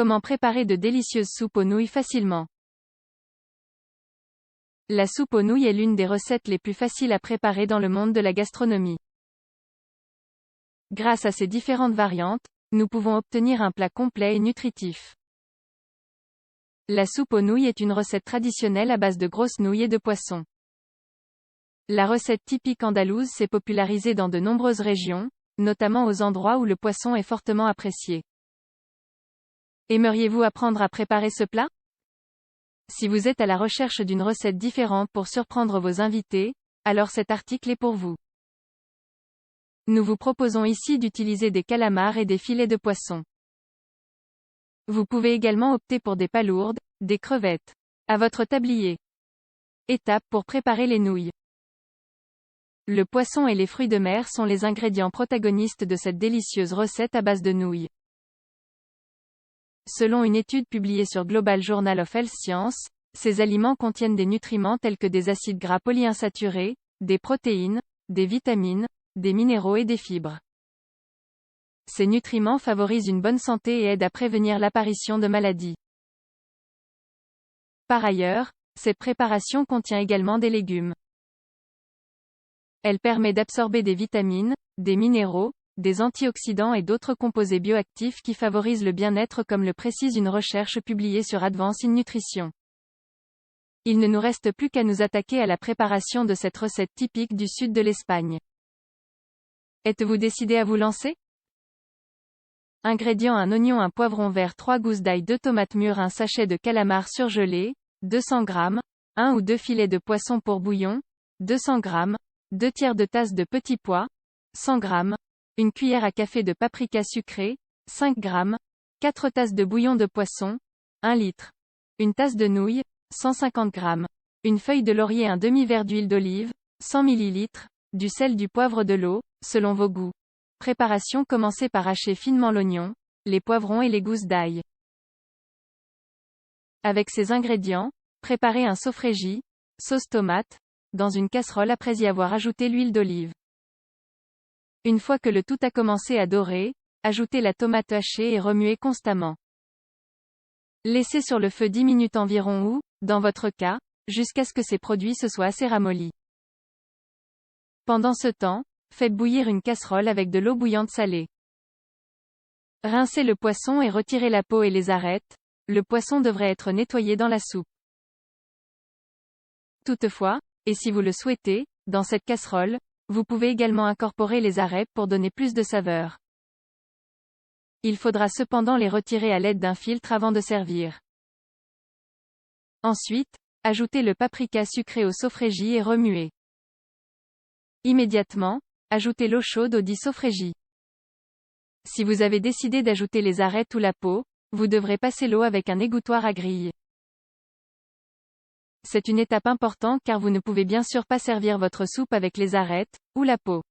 Comment préparer de délicieuses soupes aux nouilles facilement? La soupe aux nouilles est l'une des recettes les plus faciles à préparer dans le monde de la gastronomie. Grâce à ses différentes variantes, nous pouvons obtenir un plat complet et nutritif. La soupe aux nouilles est une recette traditionnelle à base de grosses nouilles et de poisson. La recette typique andalouse s'est popularisée dans de nombreuses régions, notamment aux endroits où le poisson est fortement apprécié. Aimeriez-vous apprendre à préparer ce plat? Si vous êtes à la recherche d'une recette différente pour surprendre vos invités, alors cet article est pour vous. Nous vous proposons ici d'utiliser des calamars et des filets de poisson. Vous pouvez également opter pour des palourdes, des crevettes. À votre tablier. Étape pour préparer les nouilles. Le poisson et les fruits de mer sont les ingrédients protagonistes de cette délicieuse recette à base de nouilles. Selon une étude publiée sur Global Journal of Health Sciences, ces aliments contiennent des nutriments tels que des acides gras polyinsaturés, des protéines, des vitamines, des minéraux et des fibres. Ces nutriments favorisent une bonne santé et aident à prévenir l'apparition de maladies. Par ailleurs, cette préparation contient également des légumes. Elle permet d'absorber des vitamines, des minéraux, des antioxydants et d'autres composés bioactifs qui favorisent le bien-être comme le précise une recherche publiée sur Advance in Nutrition. Il ne nous reste plus qu'à nous attaquer à la préparation de cette recette typique du sud de l'Espagne. Êtes-vous décidé à vous lancer? Ingrédients: un oignon, un poivron vert, 3 gousses d'ail, 2 tomates mûres, un sachet de calamars surgelés, 200 g, 1 ou 2 filets de poisson pour bouillon, 200 g, 2 tiers de tasse de petits pois, 100 g, une cuillère à café de paprika sucré, 5 g, 4 tasses de bouillon de poisson, 1 litre, une tasse de nouilles, 150 g, une feuille de laurier, un demi-verre d'huile d'olive, 100 ml, du sel, du poivre, de l'eau, selon vos goûts. Préparation: commencez par hacher finement l'oignon, les poivrons et les gousses d'ail. Avec ces ingrédients, préparez un sofrigi, sauce tomate, dans une casserole après y avoir ajouté l'huile d'olive. Une fois que le tout a commencé à dorer, ajoutez la tomate hachée et remuez constamment. Laissez sur le feu 10 minutes environ ou, dans votre cas, jusqu'à ce que ces produits se soient assez ramollis. Pendant ce temps, faites bouillir une casserole avec de l'eau bouillante salée. Rincez le poisson et retirez la peau et les arêtes. Le poisson devrait être nettoyé dans la soupe. Toutefois, et si vous le souhaitez, dans cette casserole, vous pouvez également incorporer les arêtes pour donner plus de saveur. Il faudra cependant les retirer à l'aide d'un filtre avant de servir. Ensuite, ajoutez le paprika sucré au sofrigi et remuez. Immédiatement, ajoutez l'eau chaude au dit sofrigi. Si vous avez décidé d'ajouter les arêtes ou la peau, vous devrez passer l'eau avec un égouttoir à grille. C'est une étape importante car vous ne pouvez bien sûr pas servir votre soupe avec les arêtes, ou la peau.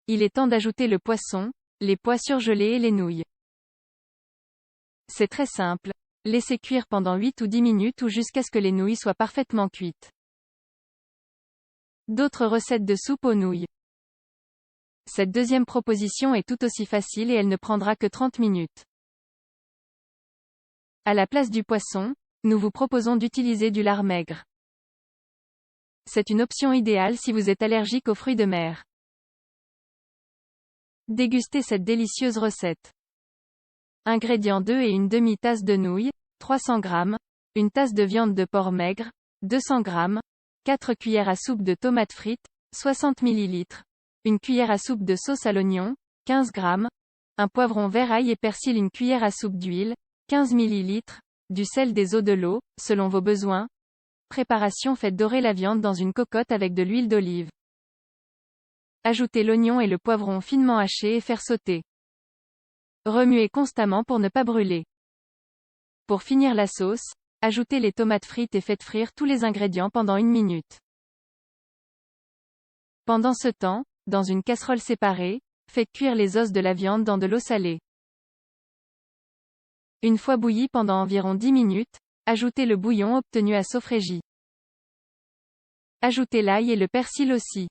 Il est temps d'ajouter le poisson, les pois surgelés et les nouilles. C'est très simple, laissez cuire pendant 8 ou 10 minutes ou jusqu'à ce que les nouilles soient parfaitement cuites. D'autres recettes de soupe aux nouilles. Cette deuxième proposition est tout aussi facile et elle ne prendra que 30 minutes. À la place du poisson, nous vous proposons d'utiliser du lard maigre. C'est une option idéale si vous êtes allergique aux fruits de mer. Dégustez cette délicieuse recette. Ingrédients: 2 et une demi-tasse de nouilles, 300 g, une tasse de viande de porc maigre, 200 g, 4 cuillères à soupe de tomates frites, 60 ml, une cuillère à soupe de sauce à l'oignon, 15 g, un poivron vert, ail et persil, une cuillère à soupe d'huile, 15 ml, du sel, des eaux, de l'eau, selon vos besoins. Préparation: faites dorer la viande dans une cocotte avec de l'huile d'olive. Ajoutez l'oignon et le poivron finement hachés et faire sauter. Remuez constamment pour ne pas brûler. Pour finir la sauce, ajoutez les tomates frites et faites frire tous les ingrédients pendant 1 minute. Pendant ce temps, dans une casserole séparée, faites cuire les os de la viande dans de l'eau salée. Une fois bouilli pendant environ 10 minutes, ajoutez le bouillon obtenu à sofrigi. Ajoutez l'ail et le persil aussi.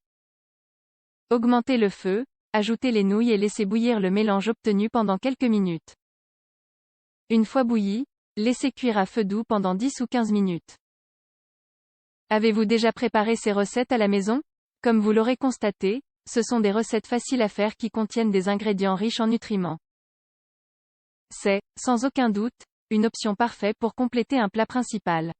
Augmentez le feu, ajoutez les nouilles et laissez bouillir le mélange obtenu pendant quelques minutes. Une fois bouilli, laissez cuire à feu doux pendant 10 ou 15 minutes. Avez-vous déjà préparé ces recettes à la maison? Comme vous l'aurez constaté, ce sont des recettes faciles à faire qui contiennent des ingrédients riches en nutriments. C'est, sans aucun doute, une option parfaite pour compléter un plat principal.